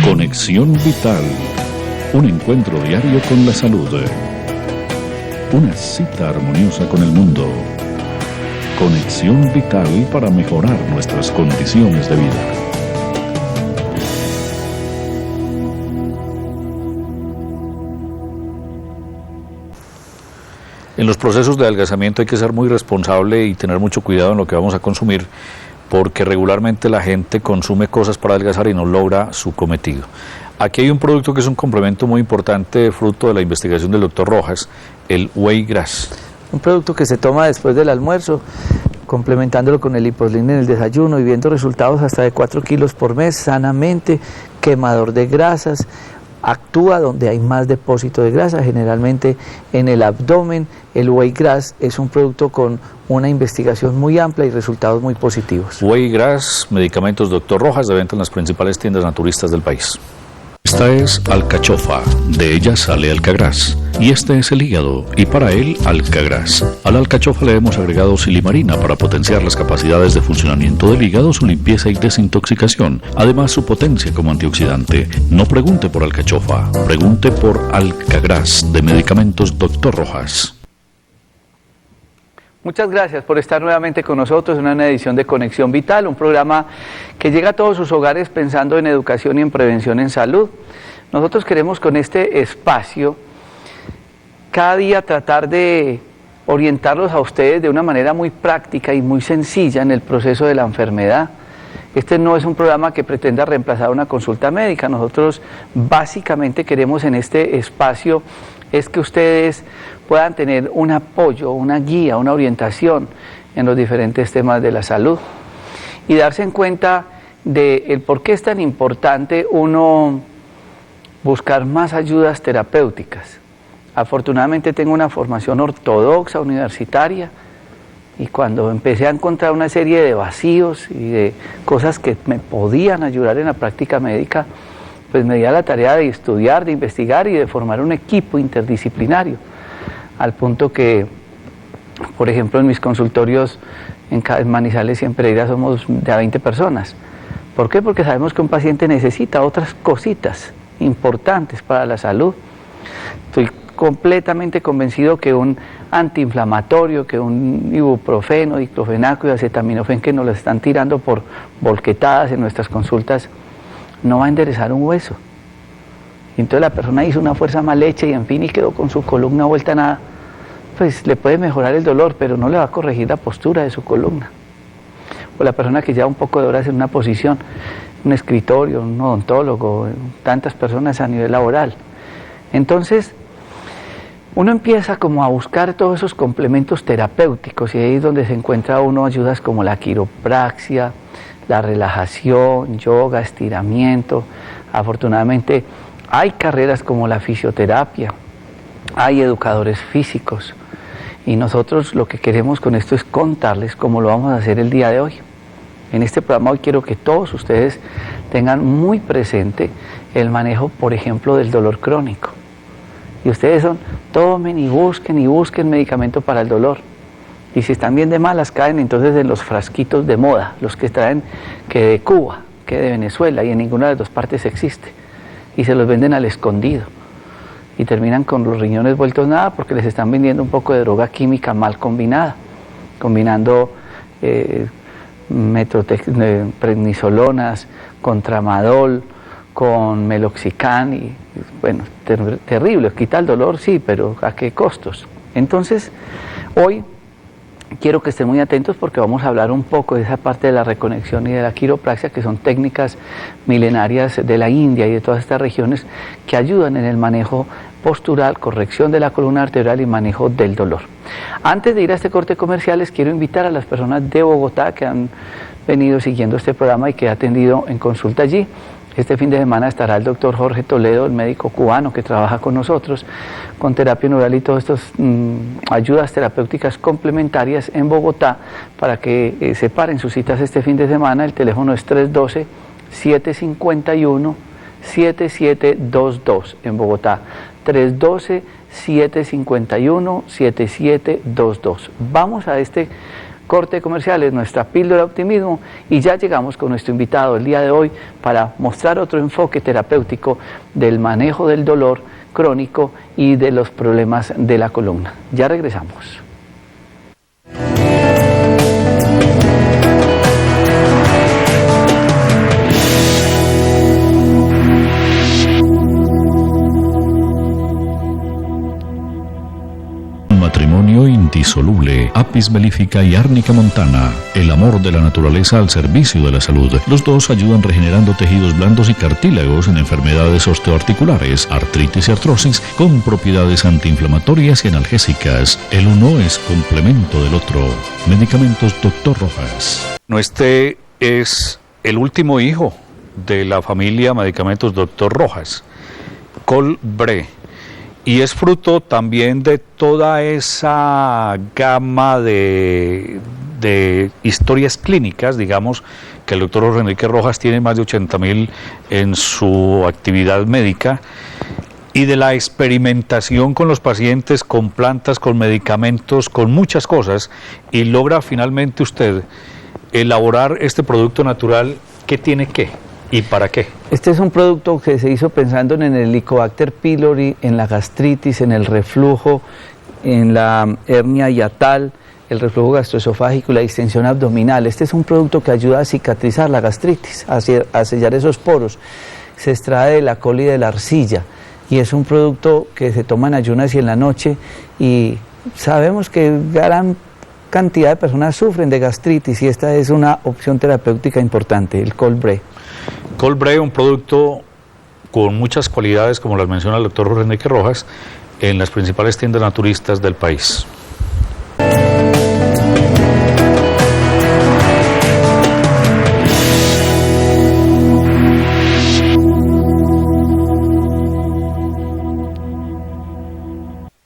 Conexión Vital, un encuentro diario con la salud. Una cita armoniosa con el mundo. Conexión Vital para mejorar nuestras condiciones de vida. En los procesos de adelgazamiento hay que ser muy responsable y tener mucho cuidado en lo que vamos a consumir, porque regularmente la gente consume cosas para adelgazar y no logra su cometido. Aquí hay un producto que es un complemento muy importante, fruto de la investigación del doctor Rojas, el Whey Grass. Un producto que se toma después del almuerzo, complementándolo con el Liposlin en el desayuno y viendo resultados hasta de 4 kilos por mes, sanamente, quemador de grasas, actúa donde hay más depósito de grasa, generalmente en el abdomen. El Whey Grass es un producto con una investigación muy amplia y resultados muy positivos. Whey Grass, medicamentos Dr. Rojas, de venta en las principales tiendas naturistas del país. Esta es alcachofa, de ella sale alcagras, y este es el hígado, y para él alcagras. A la alcachofa le hemos agregado silimarina para potenciar las capacidades de funcionamiento del hígado, su limpieza y desintoxicación, además su potencia como antioxidante. No pregunte por alcachofa, pregunte por alcagras, de medicamentos Dr. Rojas. Muchas gracias por estar nuevamente con nosotros en una edición de Conexión Vital, un programa que llega a todos sus hogares pensando en educación y en prevención en salud. Nosotros queremos con este espacio cada día tratar de orientarlos a ustedes de una manera muy práctica y muy sencilla en el proceso de la enfermedad. Este no es un programa que pretenda reemplazar una consulta médica. Nosotros básicamente queremos en este espacio es que ustedes puedan tener un apoyo, una guía, una orientación en los diferentes temas de la salud y darse en cuenta de por qué es tan importante uno buscar más ayudas terapéuticas. Afortunadamente tengo una formación ortodoxa universitaria y cuando empecé a encontrar una serie de vacíos y de cosas que me podían ayudar en la práctica médica, pues me di a la tarea de estudiar, de investigar y de formar un equipo interdisciplinario, al punto que, por ejemplo, en mis consultorios en Manizales y en Pereira somos de a 20 personas. ¿Por qué? Porque sabemos que un paciente necesita otras cositas importantes para la salud. Estoy completamente convencido que un antiinflamatorio, que un ibuprofeno, diclofenaco y acetaminofén que nos lo están tirando por volquetadas en nuestras consultas, no va a enderezar un hueso. Y entonces la persona hizo una fuerza mal hecha y en fin y quedó con su columna vuelta a nada. Pues le puede mejorar el dolor, pero no le va a corregir la postura de su columna. O la persona que lleva un poco de horas en una posición, un escritorio, un odontólogo, tantas personas a nivel laboral. Entonces, uno empieza como a buscar todos esos complementos terapéuticos y ahí es donde se encuentra uno ayudas como la quiropraxia, la relajación, yoga, estiramiento. Afortunadamente hay carreras como la fisioterapia, hay educadores físicos y nosotros lo que queremos con esto es contarles cómo lo vamos a hacer el día de hoy. En este programa hoy quiero que todos ustedes tengan muy presente el manejo, por ejemplo, del dolor crónico. Y ustedes tomen y busquen medicamento para el dolor. Y si están bien de malas, caen entonces en los frasquitos de moda, los que traen que de Cuba, que de Venezuela, y en ninguna de las dos partes existe. Y se los venden al escondido. Y terminan con los riñones vueltos nada porque les están vendiendo un poco de droga química mal combinada, combinando prednisolonas con tramadol, con meloxicam y bueno, terrible, quita el dolor, sí, pero ¿a qué costos? Entonces, hoy quiero que estén muy atentos porque vamos a hablar un poco de esa parte de la reconexión y de la quiropraxia, que son técnicas milenarias de la India y de todas estas regiones que ayudan en el manejo postural, corrección de la columna vertebral y manejo del dolor. Antes de ir a este corte comercial, les quiero invitar a las personas de Bogotá que han venido siguiendo este programa y que he atendido en consulta allí. Este fin de semana estará el doctor Jorge Toledo, el médico cubano que trabaja con nosotros, con terapia neural y todas estas ayudas terapéuticas complementarias en Bogotá, para que separen sus citas este fin de semana. El teléfono es 312-751-7722 en Bogotá. 312-751-7722. Vamos a este corte de comerciales, nuestra píldora de optimismo, y ya llegamos con nuestro invitado el día de hoy para mostrar otro enfoque terapéutico del manejo del dolor crónico y de los problemas de la columna. Ya regresamos. Matrimonio indisoluble, Apis mellifica y Árnica montana, el amor de la naturaleza al servicio de la salud. Los dos ayudan regenerando tejidos blandos y cartílagos en enfermedades osteoarticulares, artritis y artrosis, con propiedades antiinflamatorias y analgésicas. El uno es complemento del otro. Medicamentos Dr. Rojas. Este es el último hijo de la familia Medicamentos Dr. Rojas, Colbre. Y es fruto también de toda esa gama de historias clínicas, digamos, que el doctor Jorge Enrique Rojas tiene más de 80.000 en su actividad médica, y de la experimentación con los pacientes, con plantas, con medicamentos, con muchas cosas, y logra finalmente usted elaborar este producto natural que tiene qué y para qué. Este es un producto que se hizo pensando en el Helicobacter pylori, en la gastritis, en el reflujo, en la hernia hiatal, el reflujo gastroesofágico y la distensión abdominal. Este es un producto que ayuda a cicatrizar la gastritis, a sellar esos poros. Se extrae de la col y de la arcilla, y es un producto que se toma en ayunas y en la noche, y sabemos que gran cantidad de personas sufren de gastritis, y esta es una opción terapéutica importante, el Colbre. Colbre, un producto con muchas cualidades, como las menciona el doctor Jorge Enrique Rojas, en las principales tiendas naturistas del país.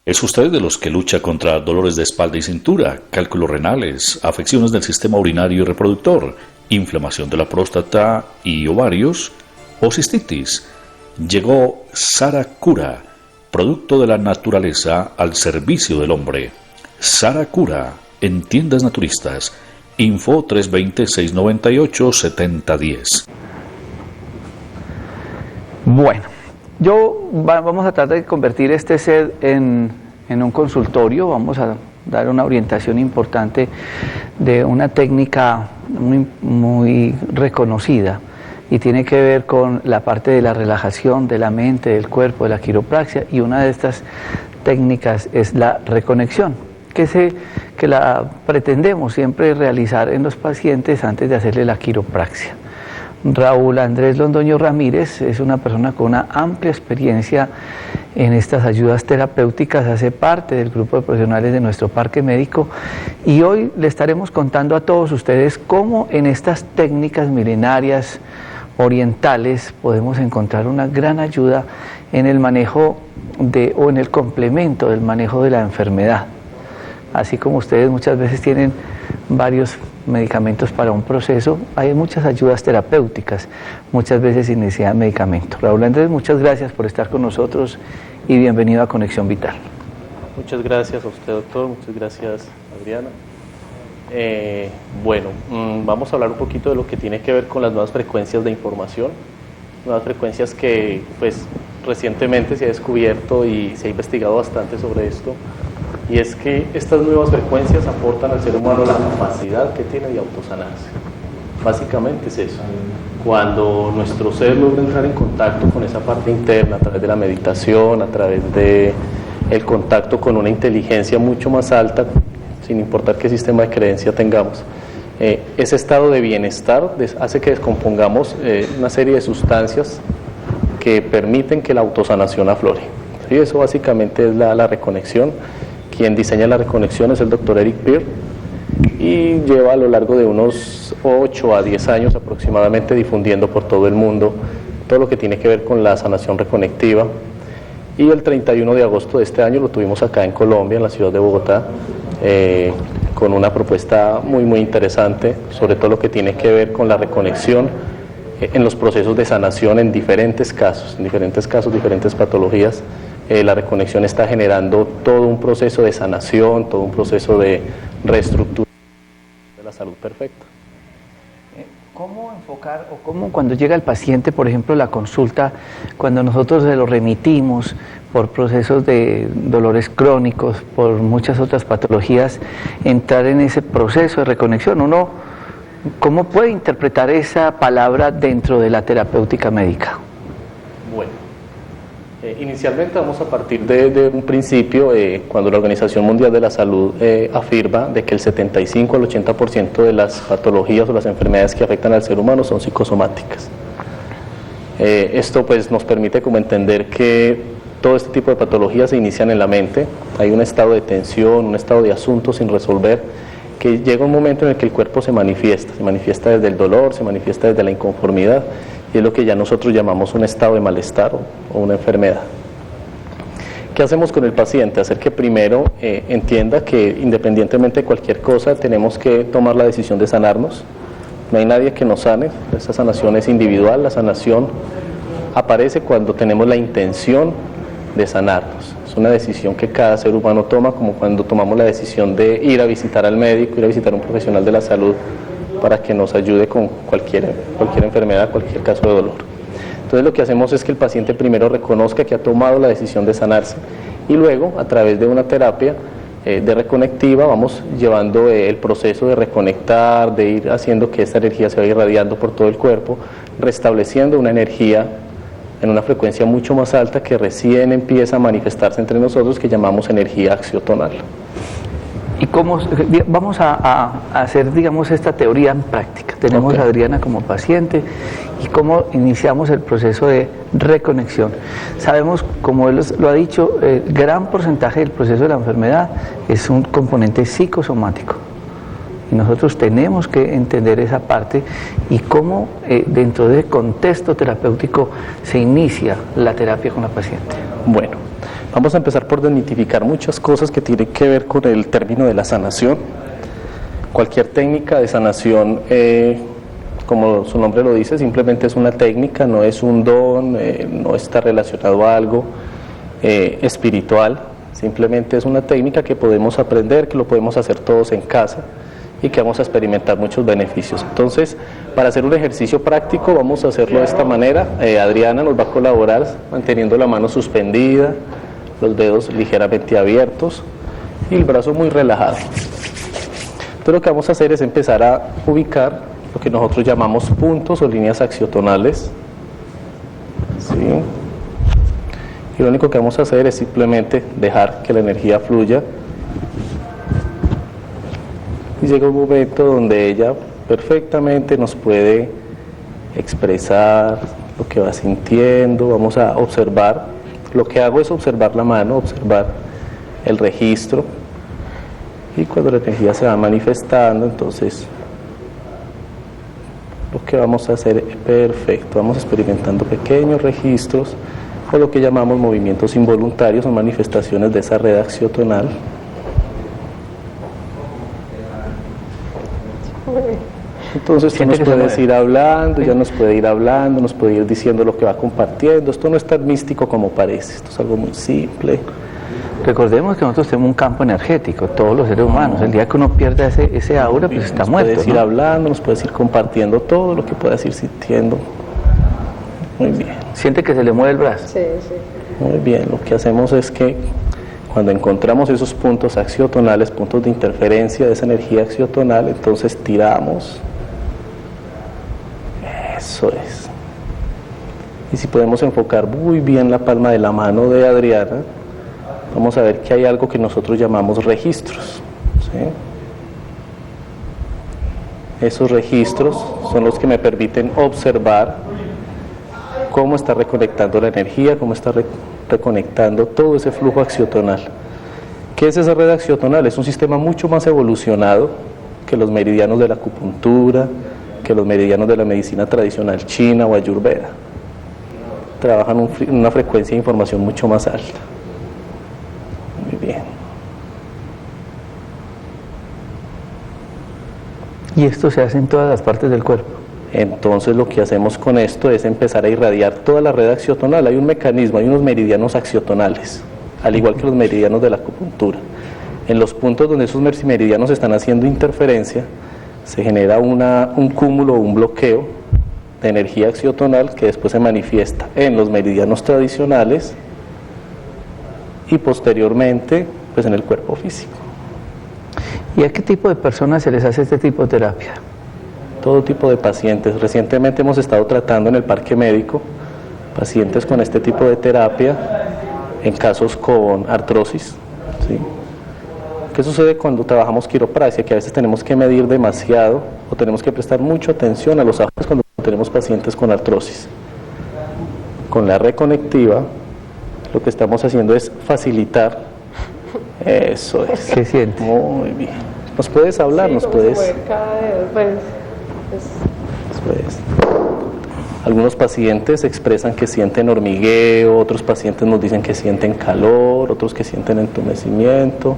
¿Es usted de los que lucha contra dolores de espalda y cintura, cálculos renales, afecciones del sistema urinario y reproductor, inflamación de la próstata y ovarios o cistitis? Llegó Saracura, producto de la naturaleza al servicio del hombre. Saracura, en tiendas naturistas. Info 320-698-7010. Bueno, vamos a tratar de convertir este set en un consultorio. Vamos a dar una orientación importante de una técnica muy reconocida, y tiene que ver con la parte de la relajación de la mente, del cuerpo, de la quiropraxia, y una de estas técnicas es la reconexión, que la pretendemos siempre realizar en los pacientes antes de hacerle la quiropraxia. Raúl Andrés Londoño Ramírez es una persona con una amplia experiencia en estas ayudas terapéuticas, hace parte del grupo de profesionales de nuestro parque médico, y hoy le estaremos contando a todos ustedes cómo en estas técnicas milenarias orientales podemos encontrar una gran ayuda en el manejo o en el complemento del manejo de la enfermedad. Así como ustedes muchas veces tienen varios medicamentos para un proceso, hay muchas ayudas terapéuticas, muchas veces sin necesidad de medicamento. Raúl Andrés, muchas gracias por estar con nosotros y bienvenido a Conexión Vital. Muchas gracias a usted, doctor, muchas gracias, Adriana. Vamos a hablar un poquito de lo que tiene que ver con las nuevas frecuencias de información, nuevas frecuencias que pues recientemente se ha descubierto y se ha investigado bastante sobre esto. Y es que estas nuevas frecuencias aportan al ser humano la capacidad que tiene de autosanarse. Básicamente es eso. Cuando nuestro ser logra entrar en contacto con esa parte interna a través de la meditación, a través de el contacto con una inteligencia mucho más alta, sin importar qué sistema de creencia tengamos, ese estado de bienestar hace que descompongamos una serie de sustancias que permiten que la autosanación aflore. ¿Sí? Eso básicamente es la reconexión. Quien diseña la reconexión es el doctor Eric Peer, y lleva a lo largo de unos 8 a 10 años aproximadamente difundiendo por todo el mundo todo lo que tiene que ver con la sanación reconectiva. Y el 31 de agosto de este año lo tuvimos acá en Colombia, en la ciudad de Bogotá, con una propuesta muy interesante sobre todo lo que tiene que ver con la reconexión en los procesos de sanación en diferentes casos, diferentes patologías. La reconexión está generando todo un proceso de sanación, todo un proceso de reestructuración salud perfecta. ¿Cómo enfocar o cómo cuando llega el paciente, por ejemplo, la consulta, cuando nosotros se lo remitimos por procesos de dolores crónicos, por muchas otras patologías, entrar en ese proceso de reconexión? Uno, ¿cómo puede interpretar esa palabra dentro de la terapéutica médica? Bueno, inicialmente vamos a partir de un principio, cuando la Organización Mundial de la Salud afirma de que el 75 al 80% de las patologías o las enfermedades que afectan al ser humano son psicosomáticas. Esto pues nos permite como entender que todo este tipo de patologías se inician en la mente, hay un estado de tensión, un estado de asuntos sin resolver, que llega un momento en el que el cuerpo se manifiesta desde el dolor, se manifiesta desde la inconformidad, y es lo que ya nosotros llamamos un estado de malestar o una enfermedad. ¿Qué hacemos con el paciente? Hacer que primero entienda que independientemente de cualquier cosa tenemos que tomar la decisión de sanarnos. No hay nadie que nos sane, esta sanación es individual, la sanación aparece cuando tenemos la intención de sanarnos. Es una decisión que cada ser humano toma, como cuando tomamos la decisión de ir a visitar al médico, ir a visitar a un profesional de la salud para que nos ayude con cualquier enfermedad, cualquier caso de dolor. Entonces lo que hacemos es que el paciente primero reconozca que ha tomado la decisión de sanarse y luego a través de una terapia de reconectiva vamos llevando el proceso de reconectar, de ir haciendo que esta energía se vaya irradiando por todo el cuerpo, restableciendo una energía en una frecuencia mucho más alta que recién empieza a manifestarse entre nosotros, que llamamos energía axiotonal. ¿Y cómo vamos a hacer, digamos, esta teoría en práctica? Tenemos a Adriana como paciente y cómo iniciamos el proceso de reconexión. Sabemos, como él lo ha dicho, el gran porcentaje del proceso de la enfermedad es un componente psicosomático. Y nosotros tenemos que entender esa parte y cómo dentro del contexto terapéutico se inicia la terapia con la paciente. Bueno, vamos a empezar por desmitificar muchas cosas que tienen que ver con el término de la sanación. Cualquier técnica de sanación, como su nombre lo dice, simplemente es una técnica, no es un don, no está relacionado a algo espiritual, simplemente es una técnica que podemos aprender, que lo podemos hacer todos en casa y que vamos a experimentar muchos beneficios. Entonces, para hacer un ejercicio práctico vamos a hacerlo de esta manera. Adriana nos va a colaborar manteniendo la mano suspendida, los dedos ligeramente abiertos y el brazo muy relajado. Entonces lo que vamos a hacer es empezar a ubicar lo que nosotros llamamos puntos o líneas axiotonales. ¿Sí? Y lo único que vamos a hacer es simplemente dejar que la energía fluya. Y llega un momento donde ella perfectamente nos puede expresar lo que va sintiendo. Vamos a observar. Lo que hago es observar la mano, observar el registro. Y cuando la energía se va manifestando, entonces lo que vamos a hacer es perfecto. Vamos experimentando pequeños registros o lo que llamamos movimientos involuntarios o manifestaciones de esa red axiotonal. Entonces tú nos puedes ir hablando, ya nos puede ir hablando, nos puede ir diciendo lo que va compartiendo. Esto no es tan místico como parece, esto es algo muy simple. Recordemos que nosotros tenemos un campo energético, todos los seres humanos. El día que uno pierda ese aura, pues está muerto. Nos puedes ir hablando, nos puedes ir compartiendo todo lo que puedas ir sintiendo. Muy bien. ¿Siente que se le mueve el brazo? Sí, sí. Muy bien, lo que hacemos es que cuando encontramos esos puntos axiotonales, puntos de interferencia de esa energía axiotonal, entonces tiramos. Eso es. Y si podemos enfocar muy bien la palma de la mano de Adriana, vamos a ver que hay algo que nosotros llamamos registros. ¿Sí? Esos registros son los que me permiten observar cómo está reconectando la energía, cómo está reconectando todo ese flujo axiotonal. ¿Qué es esa red axiotonal? Es un sistema mucho más evolucionado que los meridianos de la acupuntura, que los meridianos de la medicina tradicional china o ayurveda. Trabajan una frecuencia de información mucho más alta. Muy bien. Y esto se hace en todas las partes del cuerpo. Entonces lo que hacemos con esto es empezar a irradiar toda la red axiotonal. Hay un mecanismo, hay unos meridianos axiotonales, al igual que los meridianos de la acupuntura. En los puntos donde esos meridianos están haciendo interferencia, se genera un cúmulo o un bloqueo de energía axiotonal que después se manifiesta en los meridianos tradicionales y posteriormente pues en el cuerpo físico. ¿Y a qué tipo de personas se les hace este tipo de terapia? Todo tipo de pacientes. Recientemente hemos estado tratando en el parque médico pacientes con este tipo de terapia en casos con artrosis, ¿sí? ¿Qué sucede cuando trabajamos quiropraxia? Que a veces tenemos que medir demasiado o tenemos que prestar mucha atención a los ajustes cuando tenemos pacientes con artrosis. Con la reconectiva lo que estamos haciendo es facilitar. Eso es. ¿Qué siente? Muy bien. ¿Nos puedes hablar? Sí, ¿Nos cómo puedes? se mueve cada dedo, pues. Después. Algunos pacientes expresan que sienten hormigueo, otros pacientes nos dicen que sienten calor, otros que sienten entumecimiento.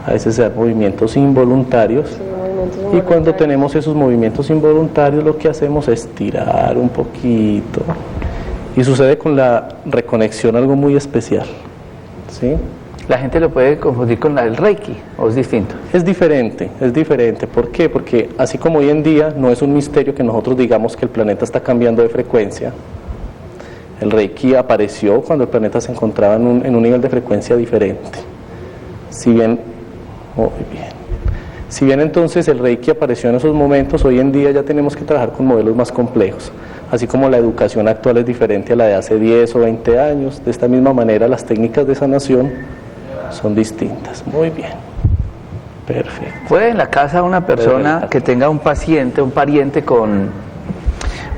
A veces se dan movimientos involuntarios. Sí, movimientos Y involuntarios. cuando tenemos esos movimientos involuntarios, lo que hacemos es tirar un poquito. Y sucede con la reconexión algo muy especial, ¿sí? La gente lo puede confundir con el Reiki, ¿o es distinto? Es diferente, es diferente. ¿Por qué? Porque así como hoy en día no es un misterio que nosotros digamos que el planeta está cambiando de frecuencia, el Reiki apareció cuando el planeta se encontraba en un nivel de frecuencia diferente. Si bien, muy bien. Si bien entonces el Reiki apareció en esos momentos, hoy en día ya tenemos que trabajar con modelos más complejos. Así como la educación actual es diferente a la de hace 10 o 20 años, de esta misma manera las técnicas de sanación son distintas. Muy bien. Perfecto. ¿Puede en la casa una persona que tenga un paciente, un pariente con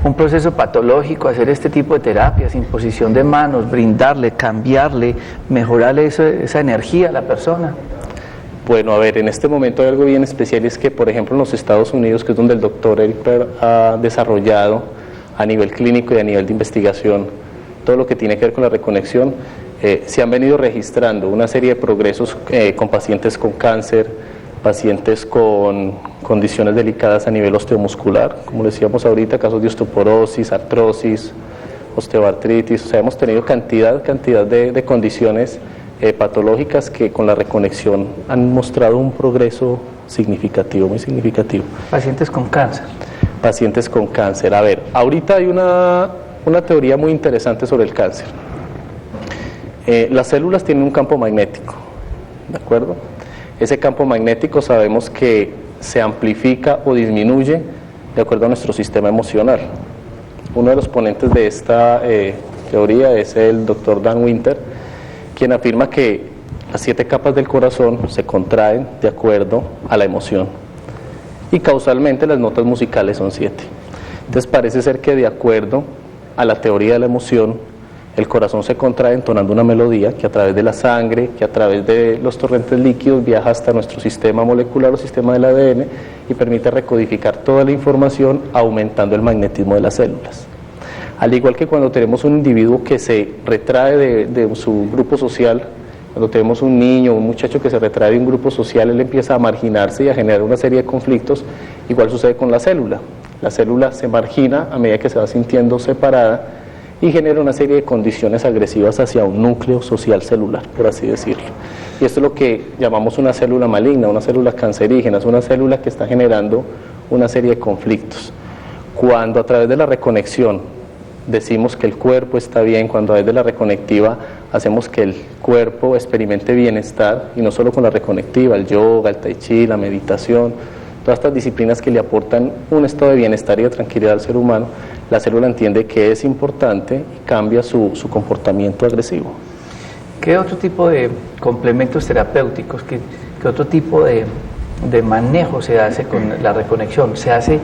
un proceso patológico hacer este tipo de terapias, imposición de manos, brindarle, cambiarle, mejorarle esa energía a la persona? Bueno, a ver, en este momento hay algo bien especial, y es que, por ejemplo, en los Estados Unidos, que es donde el doctor Eric Per ha desarrollado a nivel clínico y a nivel de investigación todo lo que tiene que ver con la reconexión, se han venido registrando una serie de progresos con pacientes con cáncer, pacientes con condiciones delicadas a nivel osteomuscular, como decíamos ahorita, casos de osteoporosis, artrosis, osteoartritis. O sea, hemos tenido cantidad de condiciones patológicas que con la reconexión han mostrado un progreso significativo, muy significativo. Pacientes con cáncer. Pacientes con cáncer. A ver, ahorita hay una teoría muy interesante sobre el cáncer. Las células tienen un campo magnético, ¿de acuerdo? Ese campo magnético sabemos que se amplifica o disminuye de acuerdo a nuestro sistema emocional. Uno de los ponentes de esta teoría es el doctor Dan Winter, quien afirma que las 7 capas del corazón se contraen de acuerdo a la emoción. Y causalmente las notas musicales son 7. Entonces parece ser que de acuerdo a la teoría de la emoción, el corazón se contrae entonando una melodía que a través de la sangre, que a través de los torrentes líquidos viaja hasta nuestro sistema molecular o sistema del ADN y permite recodificar toda la información aumentando el magnetismo de las células. Al igual que cuando tenemos un individuo que se retrae de su grupo social, cuando tenemos un niño o un muchacho que se retrae de un grupo social, él empieza a marginarse y a generar una serie de conflictos. Igual sucede con la célula. La célula se margina a medida que se va sintiendo separada y genera una serie de condiciones agresivas hacia un núcleo social celular, por así decirlo. Y esto es lo que llamamos una célula maligna, una célula cancerígena, es una célula que está generando una serie de conflictos. Cuando a través de la reconexión decimos que el cuerpo está bien, cuando a través de la reconectiva hacemos que el cuerpo experimente bienestar, y no solo con la reconectiva, el yoga, el tai chi, la meditación, todas estas disciplinas que le aportan un estado de bienestar y de tranquilidad al ser humano, la célula entiende que es importante y cambia su comportamiento agresivo. ¿Qué otro tipo de complementos terapéuticos, qué otro tipo de manejo se hace con la reconexión? ¿Se hace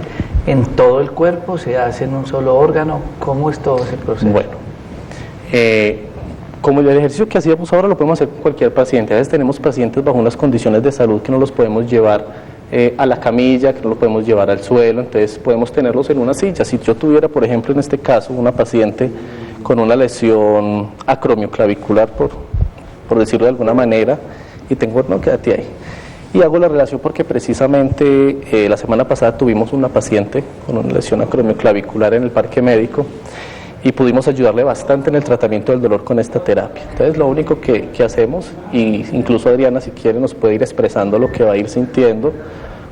en todo el cuerpo? ¿Se hace en un solo órgano? ¿Cómo es todo ese proceso? Bueno, como el ejercicio que hacíamos ahora lo podemos hacer con cualquier paciente. A veces tenemos pacientes bajo unas condiciones de salud que no los podemos llevar a la camilla, que no los podemos llevar al suelo, entonces podemos tenerlos en una silla. Si yo tuviera, por ejemplo, en este caso, una paciente con una lesión acromioclavicular, por decirlo de alguna manera, y tengo, no, quédate ahí. Y hago la relación porque precisamente la semana pasada tuvimos una paciente con una lesión acromioclavicular en el parque médico y pudimos ayudarle bastante en el tratamiento del dolor con esta terapia. Entonces lo único que hacemos, y incluso Adriana si quiere nos puede ir expresando lo que va a ir sintiendo,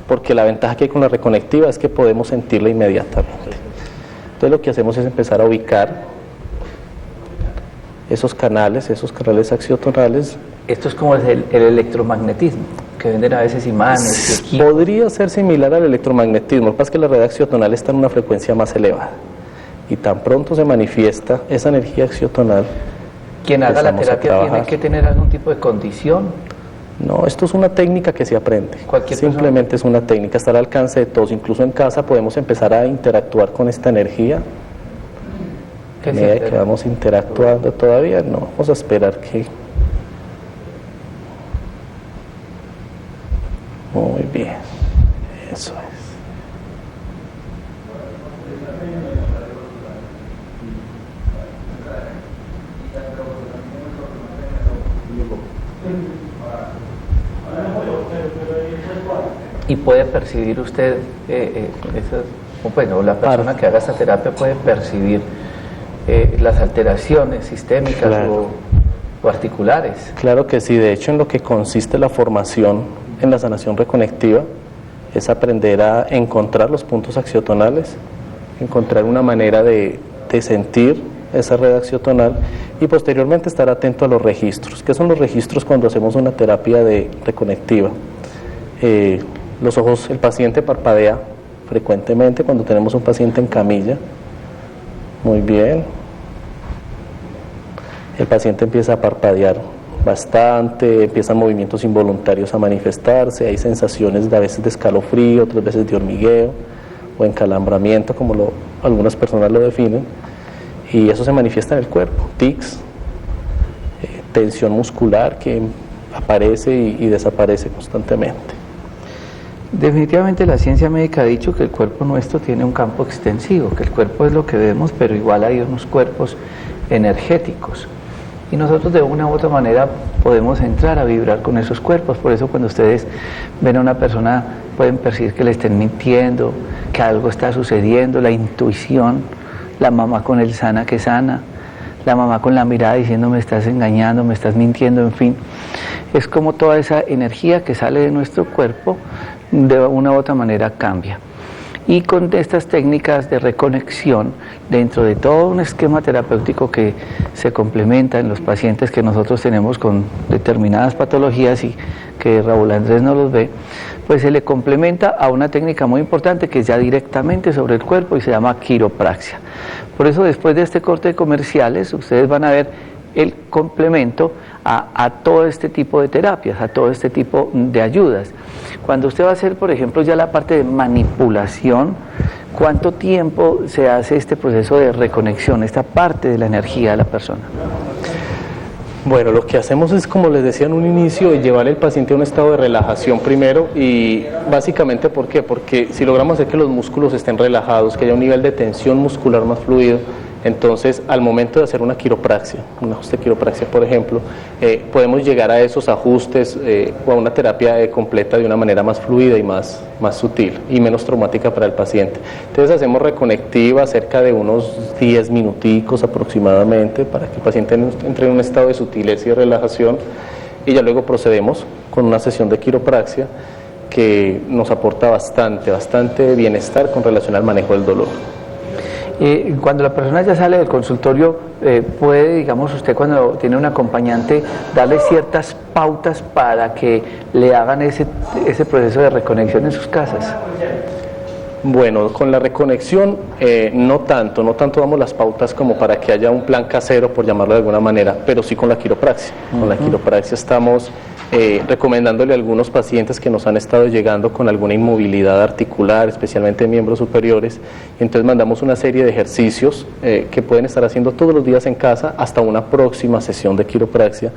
porque la ventaja que hay con la reconectiva es que podemos sentirla inmediatamente. Entonces lo que hacemos es empezar a ubicar esos canales axiotonales. Esto es como el electromagnetismo, que venden a veces imanes. Podría ser similar al electromagnetismo, lo que pasa es que la red axiotonal está en una frecuencia más elevada y tan pronto se manifiesta esa energía axiotonal. Quien haga la terapia tiene que tener algún tipo de condición. No, esto es una técnica que se aprende. Simplemente es una técnica, está al alcance de todos. Incluso en casa podemos empezar a interactuar con esta energía. A medida que vamos interactuando todavía, no, vamos a esperar que... Muy bien, eso es. Y puede percibir usted, bueno, la persona que haga esta terapia puede percibir las alteraciones sistémicas, claro, o articulares. Claro que sí, de hecho en lo que consiste la formación en la sanación reconectiva es aprender a encontrar los puntos axiotonales, encontrar una manera de sentir esa red axiotonal y posteriormente estar atento a los registros. ¿Qué son los registros cuando hacemos una terapia de reconectiva? Los ojos, el paciente parpadea frecuentemente cuando tenemos un paciente en camilla. Muy bien. El paciente empieza a parpadear bastante, empiezan movimientos involuntarios a manifestarse, hay sensaciones a veces de escalofrío, otras veces de hormigueo o encalambramiento, como algunas personas lo definen, y eso se manifiesta en el cuerpo, tics, tensión muscular que aparece y desaparece constantemente. Definitivamente la ciencia médica ha dicho que el cuerpo nuestro tiene un campo extensivo, que el cuerpo es lo que vemos, pero igual hay unos cuerpos energéticos. Y nosotros de una u otra manera podemos entrar a vibrar con esos cuerpos. Por eso cuando ustedes ven a una persona pueden percibir que le estén mintiendo, que algo está sucediendo, la intuición, la mamá con el sana que sana, la mamá con la mirada diciendo me estás engañando, me estás mintiendo, en fin. Es como toda esa energía que sale de nuestro cuerpo de una u otra manera cambia. Y con estas técnicas de reconexión, dentro de todo un esquema terapéutico que se complementa en los pacientes que nosotros tenemos con determinadas patologías y que Raúl Andrés no los ve, pues se le complementa a una técnica muy importante que es ya directamente sobre el cuerpo y se llama quiropraxia. Por eso después de este corte de comerciales, ustedes van a ver el complemento a todo este tipo de terapias, a todo este tipo de ayudas. Cuando usted va a hacer, por ejemplo, ya la parte de manipulación, ¿cuánto tiempo se hace este proceso de reconexión, esta parte de la energía de la persona? Bueno, lo que hacemos es, como les decía en un inicio, llevar al paciente a un estado de relajación primero y básicamente, ¿por qué? Porque si logramos hacer que los músculos estén relajados, que haya un nivel de tensión muscular más fluido, entonces al momento de hacer una quiropraxia, un ajuste de quiropraxia por ejemplo, podemos llegar a esos ajustes o a una terapia completa de una manera más fluida y más sutil y menos traumática para el paciente. Entonces hacemos reconectiva cerca de unos 10 minuticos aproximadamente para que el paciente entre en un estado de sutileza y relajación y ya luego procedemos con una sesión de quiropraxia que nos aporta bastante bienestar con relación al manejo del dolor. Cuando la persona ya sale del consultorio, puede, digamos, usted cuando tiene un acompañante, darle ciertas pautas para que le hagan ese proceso de reconexión en sus casas. Bueno, con la reconexión no tanto damos las pautas como para que haya un plan casero, por llamarlo de alguna manera, pero sí con la quiropraxia. Con la quiropraxia estamos recomendándole a algunos pacientes que nos han estado llegando con alguna inmovilidad articular, especialmente en miembros superiores, y entonces mandamos una serie de ejercicios que pueden estar haciendo todos los días en casa hasta una próxima sesión de quiropraxia.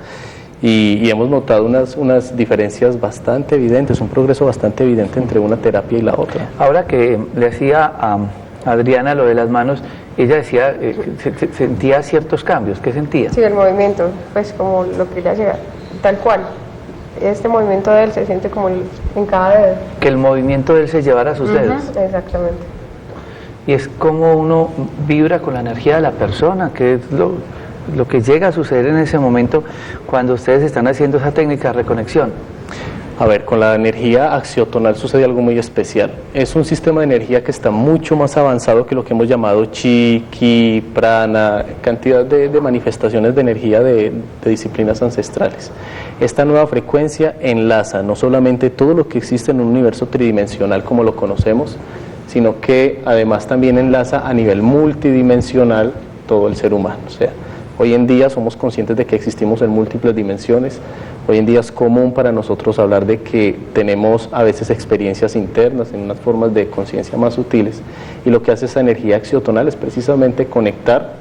Y hemos notado unas diferencias bastante evidentes, un progreso bastante evidente entre una terapia y la otra. Ahora que le hacía a Adriana lo de las manos, ella decía que sentía ciertos cambios. ¿Qué sentía? Sí, el movimiento, pues como lo que ella llega, tal cual. Este movimiento de él se siente como en cada dedo. Que el movimiento de él se llevara a sus dedos. Exactamente. Y es como uno vibra con la energía de la persona, que es lo que llega a suceder en ese momento cuando ustedes están haciendo esa técnica de reconexión. A ver, con la energía axiotonal sucede algo muy especial. Es un sistema de energía que está mucho más avanzado que lo que hemos llamado chi, ki, prana, cantidad de manifestaciones de energía de disciplinas ancestrales. Esta nueva frecuencia enlaza no solamente todo lo que existe en un universo tridimensional como lo conocemos, sino que además también enlaza a nivel multidimensional todo el ser humano. O sea, hoy en día somos conscientes de que existimos en múltiples dimensiones. Hoy en día es común para nosotros hablar de que tenemos a veces experiencias internas en unas formas de conciencia más sutiles, y lo que hace esa energía axiotonal es precisamente conectar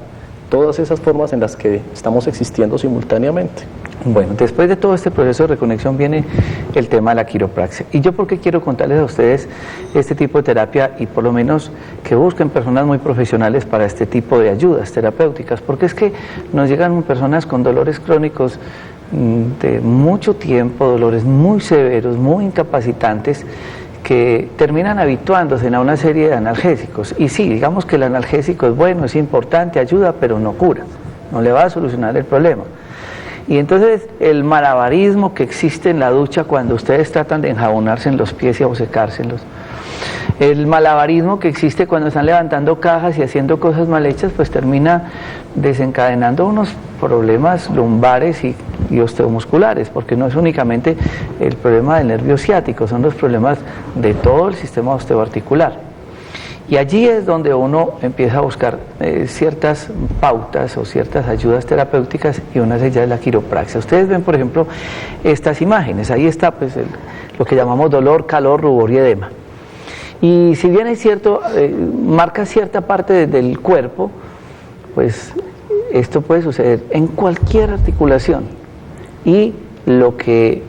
todas esas formas en las que estamos existiendo simultáneamente. Bueno, después de todo este proceso de reconexión viene el tema de la quiropraxia. ¿Y yo por qué quiero contarles a ustedes este tipo de terapia, y por lo menos que busquen personas muy profesionales para este tipo de ayudas terapéuticas? Porque es que nos llegan personas con dolores crónicos de mucho tiempo, dolores muy severos, muy incapacitantes, que terminan habituándose a una serie de analgésicos. Y sí, digamos que el analgésico es bueno, es importante, ayuda, pero no cura, no le va a solucionar el problema. Y entonces el malabarismo que existe en la ducha cuando ustedes tratan de enjabonarse en los pies y secárselos, el malabarismo que existe cuando están levantando cajas y haciendo cosas mal hechas, pues termina desencadenando unos problemas lumbares y osteomusculares, porque no es únicamente el problema del nervio ciático, son los problemas de todo el sistema osteoarticular. Y allí es donde uno empieza a buscar ciertas pautas o ciertas ayudas terapéuticas, y una de ellas es la quiropraxia. Ustedes ven, por ejemplo, estas imágenes. Ahí está pues lo que llamamos dolor, calor, rubor y edema. Y si bien es cierto, marca cierta parte del cuerpo, pues esto puede suceder en cualquier articulación. Y lo que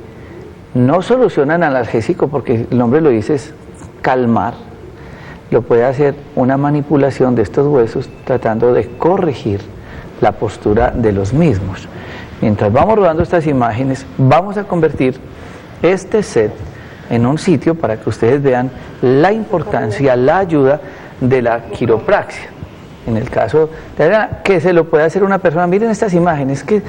no soluciona el analgésico, porque el nombre lo dice, es calmar, lo puede hacer una manipulación de estos huesos tratando de corregir la postura de los mismos. Mientras vamos rodando estas imágenes, vamos a convertir este set en un sitio para que ustedes vean la importancia, la ayuda de la quiropraxia. En el caso de que se lo puede hacer una persona, miren estas imágenes, que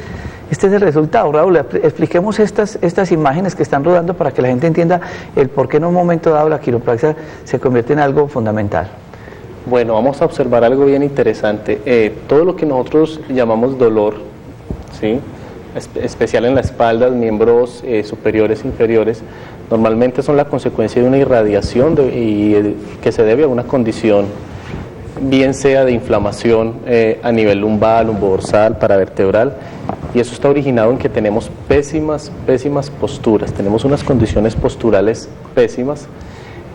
este es el resultado. Raúl, expliquemos estas imágenes que están rodando para que la gente entienda el por qué en un momento dado la quiropraxia se convierte en algo fundamental. Bueno, vamos a observar algo bien interesante. Todo lo que nosotros llamamos dolor, ¿sí?, especial en la espalda, miembros superiores e inferiores, normalmente son la consecuencia de una irradiación que se debe a una condición, bien sea de inflamación a nivel lumbar, lumbodorsal, paravertebral, y eso está originado en que tenemos pésimas posturas, tenemos unas condiciones posturales pésimas,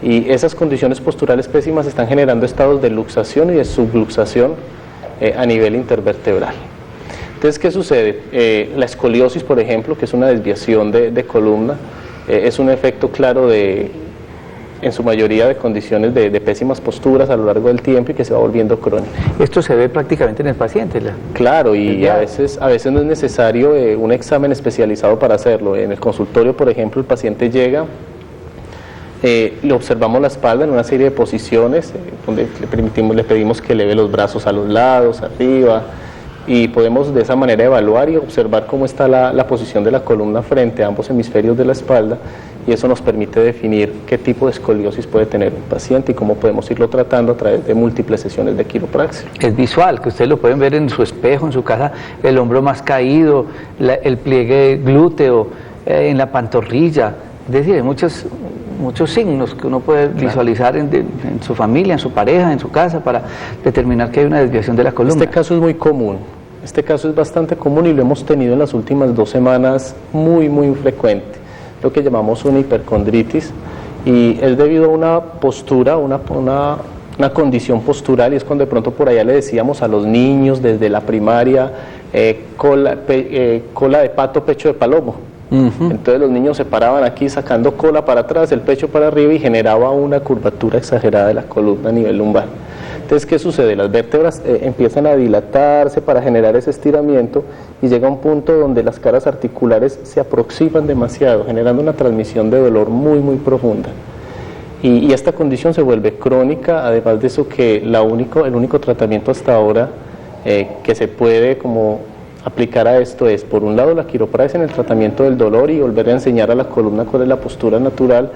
y esas condiciones posturales pésimas están generando estados de luxación y de subluxación a nivel intervertebral. Entonces, ¿qué sucede? La escoliosis, por ejemplo, que es una desviación de columna, es un efecto claro en su mayoría de condiciones de pésimas posturas a lo largo del tiempo, y que se va volviendo crónica. Esto se ve prácticamente en el paciente. Claro, y a veces no es necesario un examen especializado para hacerlo. En el consultorio, por ejemplo, el paciente llega, le observamos la espalda en una serie de posiciones, donde le pedimos que eleve los brazos a los lados, arriba, y podemos de esa manera evaluar y observar cómo está la posición de la columna frente a ambos hemisferios de la espalda, y eso nos permite definir qué tipo de escoliosis puede tener un paciente y cómo podemos irlo tratando a través de múltiples sesiones de quiropraxia. Es visual, que ustedes lo pueden ver en su espejo, en su casa, el hombro más caído, el pliegue glúteo, en la pantorrilla, es decir, hay muchos signos que uno puede visualizar en su familia, en su pareja, en su casa, para determinar que hay una desviación de la columna. Este caso es muy común, este caso es bastante común, y lo hemos tenido en las últimas 2 semanas muy frecuente, lo que llamamos una hipercondritis, y es debido a una postura, una condición postural, y es cuando de pronto por allá le decíamos a los niños desde la primaria, cola de pato, pecho de palomo. Entonces los niños se paraban aquí sacando cola para atrás, el pecho para arriba, y generaba una curvatura exagerada de la columna a nivel lumbar. Entonces, ¿qué sucede? Las vértebras empiezan a dilatarse para generar ese estiramiento, y llega un punto donde las caras articulares se aproximan demasiado, generando una transmisión de dolor muy profunda. Y esta condición se vuelve crónica, además de eso que el único tratamiento hasta ahora que se puede como aplicar a esto es, por un lado, la quiropraxia en el tratamiento del dolor y volver a enseñar a la columna cuál es la postura natural,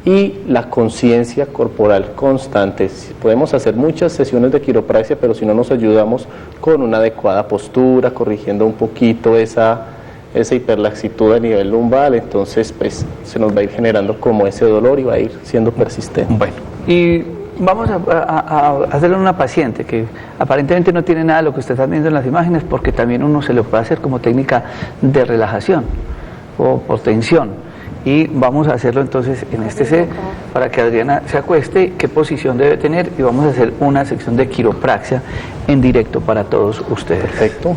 y la conciencia corporal constante. Podemos hacer muchas sesiones de quiropraxia, pero si no nos ayudamos con una adecuada postura, corrigiendo un poquito esa hiperlaxitud a nivel lumbar, entonces pues se nos va a ir generando como ese dolor y va a ir siendo persistente. Bueno, y vamos a hacerlo en una paciente que aparentemente no tiene nada de lo que usted está viendo en las imágenes, porque también uno se lo puede hacer como técnica de relajación o por tensión. Y vamos a hacerlo entonces en este set para que Adriana se acueste, qué posición debe tener, y vamos a hacer una sección de quiropraxia en directo para todos ustedes. Perfecto.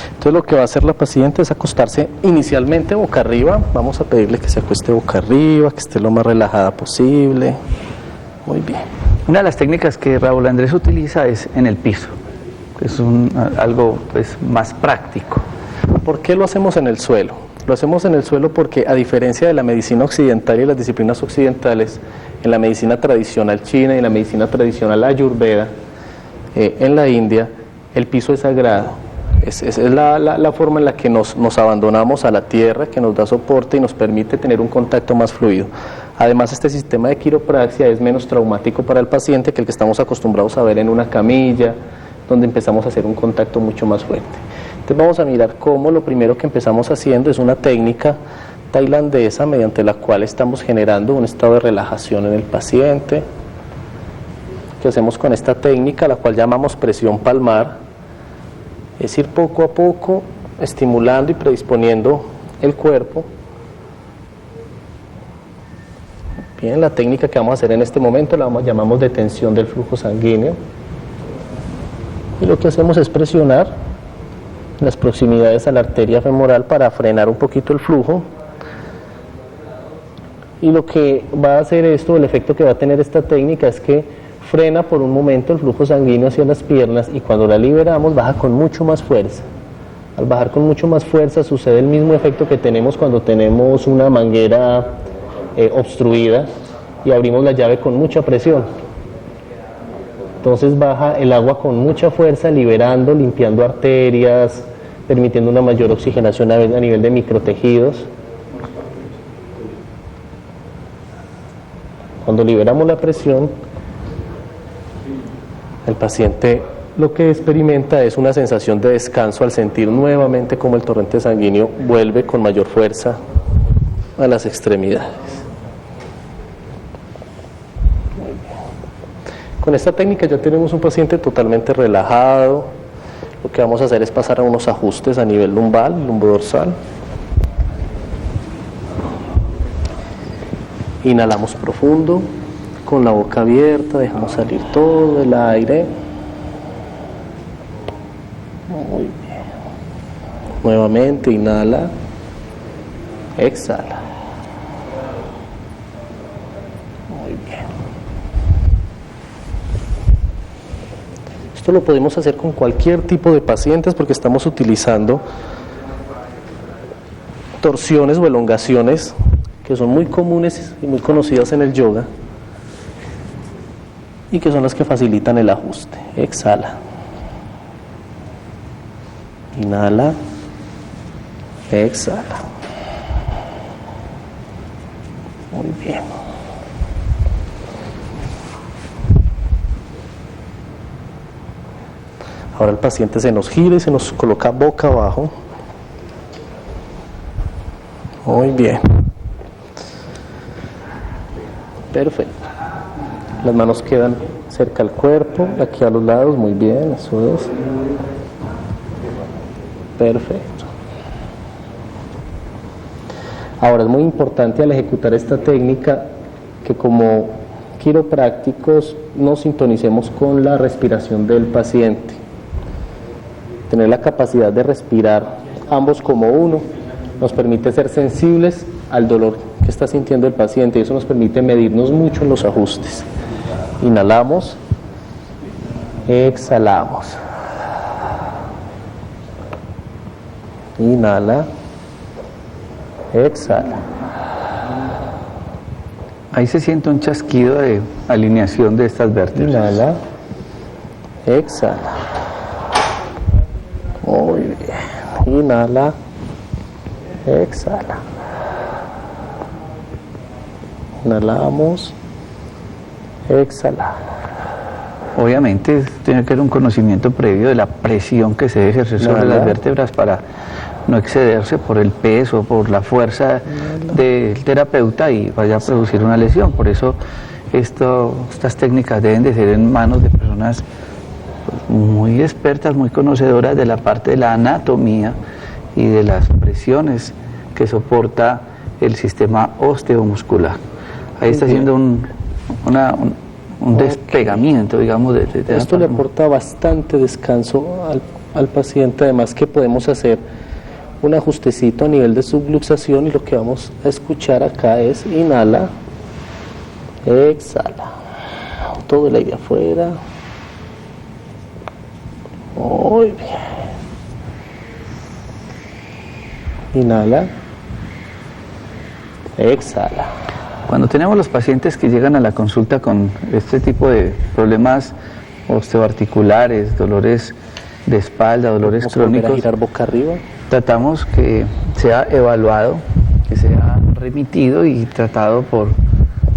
Entonces lo que va a hacer la paciente es acostarse inicialmente boca arriba. Vamos a pedirle que se acueste boca arriba, que esté lo más relajada posible. Muy bien. Una de las técnicas que Raúl Andrés utiliza es en el piso, que es algo pues más práctico. ¿Por qué lo hacemos en el suelo? Lo hacemos en el suelo porque, a diferencia de la medicina occidental y las disciplinas occidentales, en la medicina tradicional china y en la medicina tradicional ayurveda, en la India, el piso es sagrado. Es la forma en la que nos abandonamos a la tierra, que nos da soporte y nos permite tener un contacto más fluido. Además, este sistema de quiropraxia es menos traumático para el paciente que el que estamos acostumbrados a ver en una camilla, donde empezamos a hacer un contacto mucho más fuerte. Entonces vamos a mirar cómo lo primero que empezamos haciendo es una técnica tailandesa mediante la cual estamos generando un estado de relajación en el paciente. ¿Qué hacemos con esta técnica, la cual llamamos presión palmar? Es ir poco a poco estimulando y predisponiendo el cuerpo. Bien, la técnica que vamos a hacer en este momento la llamamos de tensión del flujo sanguíneo. Y lo que hacemos es presionar las proximidades a la arteria femoral para frenar un poquito el flujo. Y lo que va a hacer esto, el efecto que va a tener esta técnica, es que frena por un momento el flujo sanguíneo hacia las piernas, y cuando la liberamos baja con mucho más fuerza. Al bajar con mucho más fuerza sucede el mismo efecto que tenemos cuando tenemos una manguera obstruida y abrimos la llave con mucha presión. Entonces baja el agua con mucha fuerza, liberando, limpiando arterias, permitiendo una mayor oxigenación a nivel de microtejidos. Cuando liberamos la presión, el paciente lo que experimenta es una sensación de descanso al sentir nuevamente como el torrente sanguíneo vuelve con mayor fuerza a las extremidades. Con esta técnica ya tenemos un paciente totalmente relajado. Lo que vamos a hacer es pasar a unos ajustes a nivel lumbar, lumbodorsal. Inhalamos profundo, con la boca abierta, dejamos salir todo el aire. Muy bien. Nuevamente inhala, exhala. Muy bien. Esto lo podemos hacer con cualquier tipo de pacientes porque estamos utilizando torsiones o elongaciones que son muy comunes y muy conocidas en el yoga y que son las que facilitan el ajuste. Exhala. Inhala. Exhala. Muy bien. Ahora el paciente se nos gira y se nos coloca boca abajo. Muy bien. Perfecto. Las manos quedan cerca al cuerpo, aquí a los lados, muy bien, eso es. Perfecto. Ahora es muy importante al ejecutar esta técnica que como quiroprácticos nos sintonicemos con la respiración del paciente. Tener la capacidad de respirar ambos como uno nos permite ser sensibles al dolor que está sintiendo el paciente y eso nos permite medirnos mucho en los ajustes. Inhalamos, exhalamos. Inhala, exhala. Ahí se siente un chasquido de alineación de estas vértebras. Inhala, exhala. Muy bien. Inhala, exhala. Inhalamos, exhalamos. Obviamente tiene que haber un conocimiento previo de la presión que se debe ejercer sobre las vértebras para no excederse por el peso, por la fuerza del terapeuta y vaya a producir una lesión. Por eso estas técnicas deben de ser en manos de personas muy expertas, muy conocedoras de la parte de la anatomía y de las presiones que soporta el sistema osteomuscular. Ahí está haciendo un despegamiento, digamos, de esto le aporta bastante descanso al paciente, además que podemos hacer un ajustecito a nivel de subluxación y lo que vamos a escuchar acá es inhala, exhala, todo el aire afuera, muy bien, inhala, exhala. Cuando tenemos los pacientes que llegan a la consulta con este tipo de problemas osteoarticulares, dolores de espalda, dolores crónicos, girar boca arriba. Tratamos que sea evaluado, que sea remitido y tratado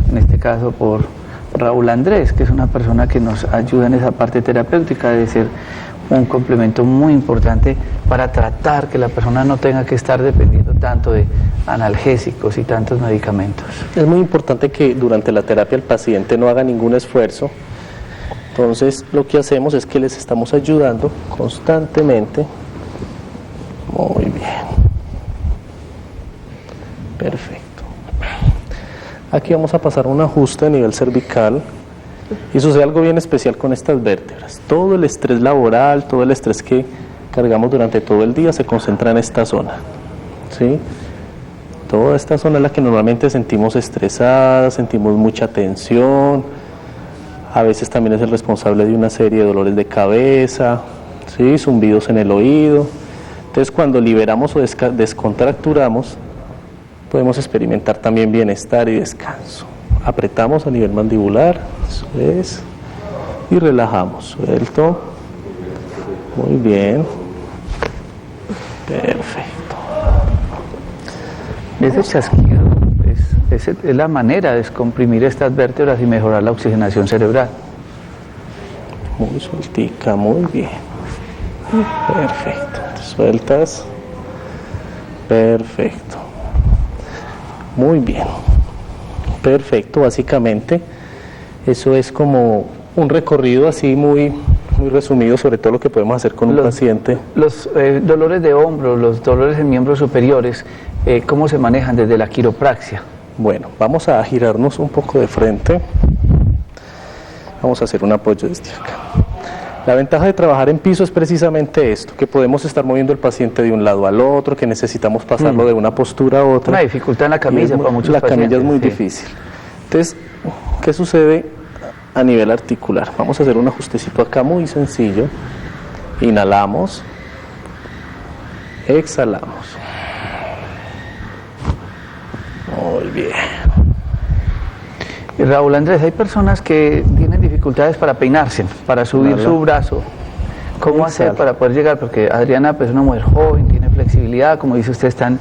en este caso por Raúl Andrés, que es una persona que nos ayuda en esa parte terapéutica, de ser un complemento muy importante para tratar que la persona no tenga que estar dependiendo tanto de analgésicos y tantos medicamentos. Es muy importante que durante la terapia el paciente no haga ningún esfuerzo. Entonces lo que hacemos es que les estamos ayudando constantemente. Muy bien. Perfecto. Aquí vamos a pasar un ajuste a nivel cervical. Y sucede algo bien especial con estas vértebras. Todo el estrés laboral, todo el estrés que cargamos durante todo el día se concentra en esta zona, ¿sí? Toda esta zona es la que normalmente sentimos estresada, sentimos mucha tensión, a veces también es el responsable de una serie de dolores de cabeza, ¿sí? Zumbidos en el oído. Entonces cuando liberamos o descontracturamos, podemos experimentar también bienestar y descanso. Apretamos a nivel mandibular, eso es, y relajamos, suelto, muy bien, perfecto. Ese chasquido es la manera de descomprimir estas vértebras y mejorar la oxigenación cerebral. Muy sueltica, muy bien, perfecto, sueltas, perfecto, muy bien. Perfecto, básicamente eso es como un recorrido así muy resumido sobre todo lo que podemos hacer con un paciente. Los dolores de hombro, los dolores en miembros superiores, ¿cómo se manejan desde la quiropraxia? Bueno, vamos a girarnos un poco de frente, vamos a hacer un apoyo desde acá. La ventaja de trabajar en piso es precisamente esto, que podemos estar moviendo el paciente de un lado al otro, que necesitamos pasarlo de una postura a otra. Una dificultad en la camilla para muchos pacientes. La camilla es muy difícil. Entonces, ¿qué sucede a nivel articular? Vamos a hacer un ajustecito acá muy sencillo. Inhalamos, exhalamos. Muy bien. Raúl Andrés, hay personas que tienen dificultades para peinarse, para subir su brazo. ¿Cómo hacer para poder llegar? Porque Adriana pues, es una mujer joven, tiene flexibilidad, como dice usted, está en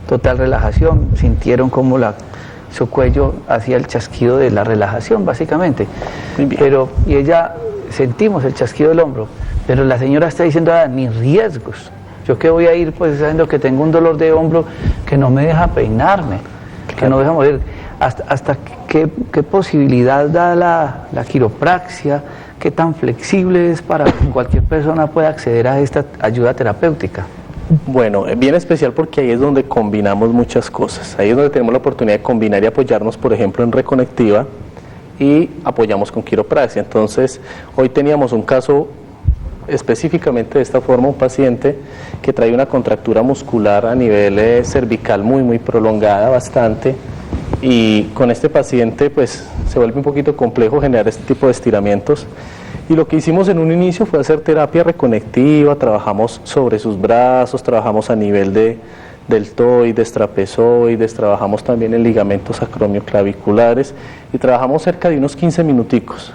total relajación, sintieron como su cuello hacía el chasquido de la relajación, básicamente. Y ella, sentimos el chasquido del hombro, pero la señora está diciendo, ni riesgos. Yo que voy a ir pues sabiendo que tengo un dolor de hombro que no me deja peinarme, que no deja mover. ¿Hasta qué posibilidad da la quiropraxia? ¿Qué tan flexible es para que cualquier persona pueda acceder a esta ayuda terapéutica? Bueno, bien especial porque ahí es donde combinamos muchas cosas. Ahí es donde tenemos la oportunidad de combinar y apoyarnos, por ejemplo, en Reconectiva y apoyamos con quiropraxia. Entonces, hoy teníamos un caso específicamente de esta forma, un paciente que trae una contractura muscular a nivel cervical muy prolongada, bastante. Y con este paciente pues se vuelve un poquito complejo generar este tipo de estiramientos y lo que hicimos en un inicio fue hacer terapia reconectiva, trabajamos sobre sus brazos, trabajamos a nivel de deltoides, trapezoides, trabajamos también en ligamentos acromioclaviculares y trabajamos cerca de unos 15 minuticos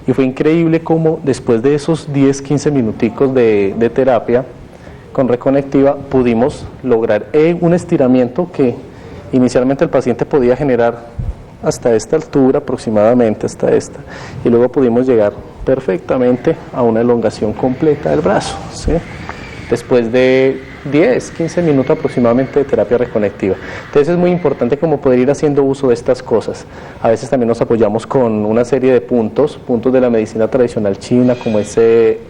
y fue increíble cómo después de esos 10-15 minuticos de terapia con reconectiva pudimos lograr un estiramiento que inicialmente el paciente podía generar hasta esta altura, aproximadamente hasta esta, y luego pudimos llegar perfectamente a una elongación completa del brazo, ¿sí? Después de 10, 15 minutos aproximadamente de terapia reconectiva. Entonces es muy importante como poder ir haciendo uso de estas cosas. A veces también nos apoyamos con una serie de puntos de la medicina tradicional china, como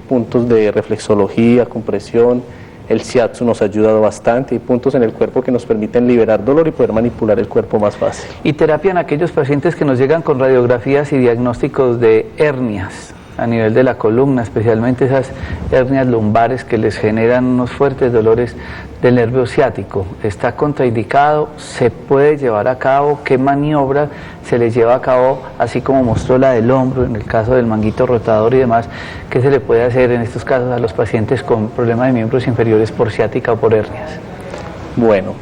puntos de reflexología, compresión. El shiatsu nos ha ayudado bastante, y puntos en el cuerpo que nos permiten liberar dolor y poder manipular el cuerpo más fácil. Y terapia en aquellos pacientes que nos llegan con radiografías y diagnósticos de hernias a nivel de la columna, especialmente esas hernias lumbares que les generan unos fuertes dolores del nervio ciático. ¿Está contraindicado? ¿Se puede llevar a cabo? ¿Qué maniobra se les lleva a cabo? Así como mostró la del hombro, en el caso del manguito rotador y demás, ¿qué se le puede hacer en estos casos a los pacientes con problemas de miembros inferiores por ciática o por hernias? Bueno,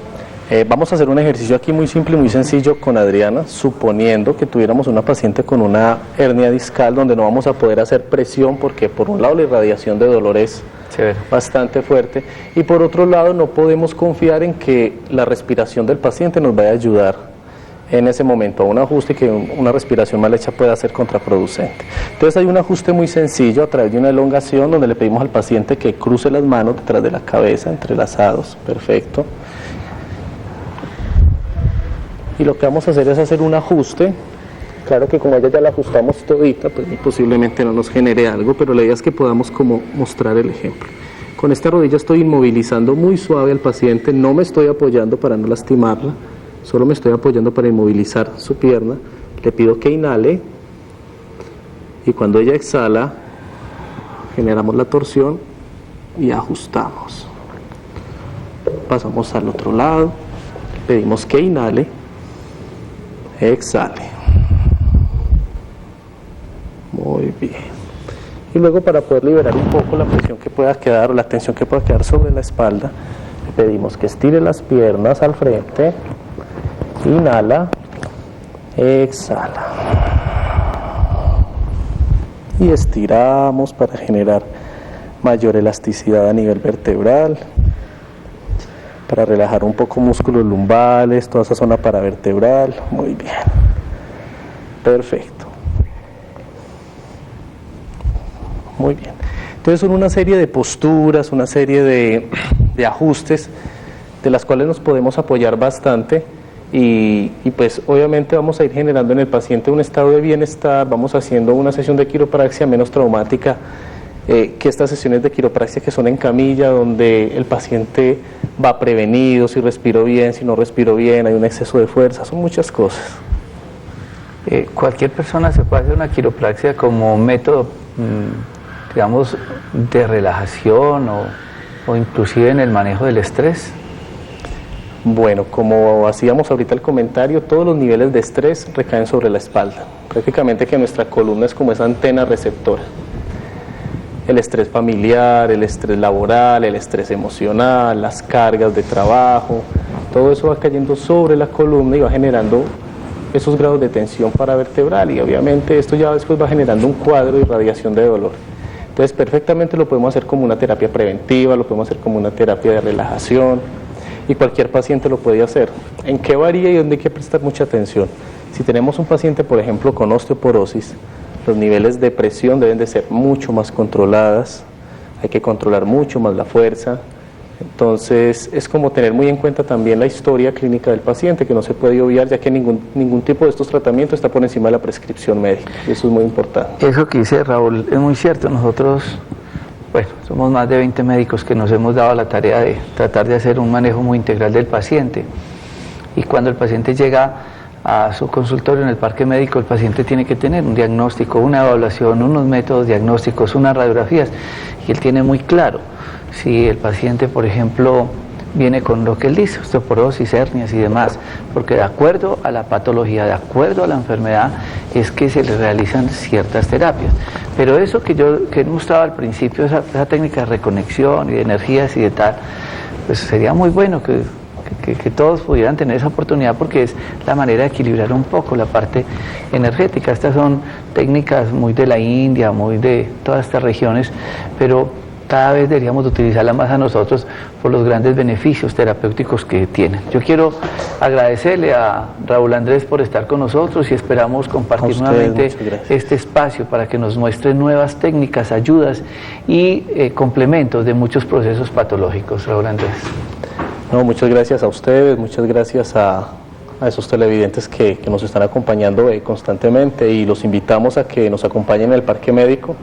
vamos a hacer un ejercicio aquí muy simple y muy sencillo con Adriana, suponiendo que tuviéramos una paciente con una hernia discal donde no vamos a poder hacer presión porque por un lado la irradiación de dolor es bastante fuerte y por otro lado no podemos confiar en que la respiración del paciente nos vaya a ayudar en ese momento a un ajuste, que una respiración mal hecha pueda ser contraproducente. Entonces hay un ajuste muy sencillo a través de una elongación donde le pedimos al paciente que cruce las manos detrás de la cabeza, entrelazados, perfecto. Y lo que vamos a hacer es hacer un ajuste. Claro que como ella ya la ajustamos todita, pues posiblemente no nos genere algo, pero la idea es que podamos como mostrar el ejemplo. Con esta rodilla estoy inmovilizando muy suave al paciente, no me estoy apoyando para no lastimarla, solo me estoy apoyando para inmovilizar su pierna. Le pido que inhale y cuando ella exhala, generamos la torsión y ajustamos. Pasamos al otro lado, pedimos que inhale, exhale. Muy bien. Y luego, para poder liberar un poco la presión que pueda quedar o la tensión que pueda quedar sobre la espalda, le pedimos que estire las piernas al frente, inhala, exhala. Y estiramos para generar mayor elasticidad a nivel vertebral, para relajar un poco músculos lumbares, toda esa zona paravertebral. Muy bien. Perfecto. Muy bien. Entonces son una serie de posturas, una serie de ajustes de las cuales nos podemos apoyar bastante y pues obviamente vamos a ir generando en el paciente un estado de bienestar, vamos haciendo una sesión de quiropraxia menos traumática que estas sesiones de quiropraxia que son en camilla, donde el paciente va prevenido, si respiro bien, si no respiro bien, hay un exceso de fuerza, son muchas cosas. ¿Cualquier persona se puede hacer una quiropraxia como método, digamos, de relajación o inclusive en el manejo del estrés? Bueno, como hacíamos ahorita el comentario, todos los niveles de estrés recaen sobre la espalda. Prácticamente que nuestra columna es como esa antena receptora. El estrés familiar, el estrés laboral, el estrés emocional, las cargas de trabajo, todo eso va cayendo sobre la columna y va generando esos grados de tensión paravertebral y obviamente esto ya después va generando un cuadro de irradiación de dolor. Entonces perfectamente lo podemos hacer como una terapia preventiva, lo podemos hacer como una terapia de relajación y cualquier paciente lo puede hacer. ¿En qué varía y dónde hay que prestar mucha atención? Si tenemos un paciente, por ejemplo, con osteoporosis, los niveles de presión deben de ser mucho más controladas, hay que controlar mucho más la fuerza. Entonces es como tener muy en cuenta también la historia clínica del paciente, que no se puede obviar, ya que ningún tipo de estos tratamientos está por encima de la prescripción médica, y eso es muy importante. Eso que dice Raúl es muy cierto. Nosotros, bueno, somos más de 20 médicos que nos hemos dado la tarea de tratar de hacer un manejo muy integral del paciente, y cuando el paciente llega a su consultorio en el parque médico, el paciente tiene que tener un diagnóstico, una evaluación, unos métodos diagnósticos, unas radiografías, y él tiene muy claro si el paciente, por ejemplo, viene con lo que él dice, osteoporosis, hernias y demás, porque de acuerdo a la patología, de acuerdo a la enfermedad, es que se le realizan ciertas terapias. Pero eso que he mostrado al principio, esa técnica de reconexión y de energías y de tal, pues sería muy bueno que todos pudieran tener esa oportunidad, porque es la manera de equilibrar un poco la parte energética. Estas son técnicas muy de la India, muy de todas estas regiones, pero cada vez deberíamos utilizarla más a nosotros por los grandes beneficios terapéuticos que tienen. Yo quiero agradecerle a Raúl Andrés por estar con nosotros y esperamos compartir nuevamente este espacio para que nos muestre nuevas técnicas, ayudas y complementos de muchos procesos patológicos. Raúl Andrés. No, muchas gracias a ustedes, muchas gracias a esos televidentes que nos están acompañando constantemente, y los invitamos a que nos acompañen en el Parque Médico.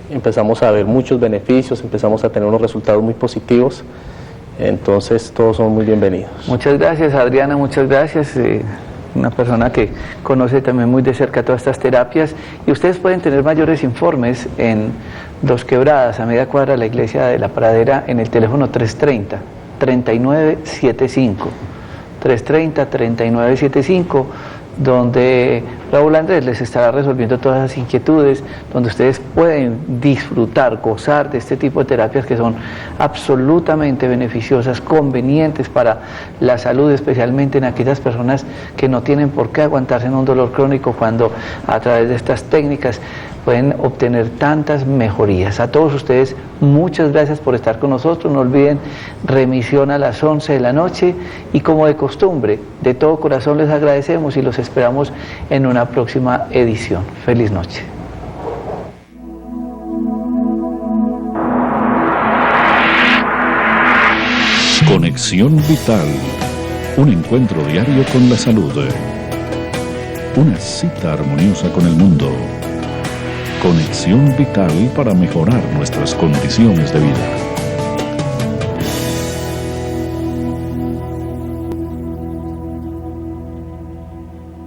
Empezamos a ver muchos beneficios, empezamos a tener unos resultados muy positivos, entonces todos son muy bienvenidos. Muchas gracias, Adriana, muchas gracias. Una persona que conoce también muy de cerca todas estas terapias, y ustedes pueden tener mayores informes en Dos Quebradas, a media cuadra de la iglesia de la Pradera, en el teléfono 330-3975, 330-3975, donde Raúl Andrés les estará resolviendo todas las inquietudes, donde ustedes pueden disfrutar, gozar de este tipo de terapias que son absolutamente beneficiosas, convenientes para la salud, especialmente en aquellas personas que no tienen por qué aguantarse en un dolor crónico, cuando a través de estas técnicas pueden obtener tantas mejorías. A todos ustedes, muchas gracias por estar con nosotros. No olviden, remisión a las 11 de la noche, y como de costumbre, de todo corazón les agradecemos y los esperamos en una próxima edición. Feliz noche. Conexión Vital, un encuentro diario con la salud, una cita armoniosa con el mundo. Conexión Vital para mejorar nuestras condiciones de vida.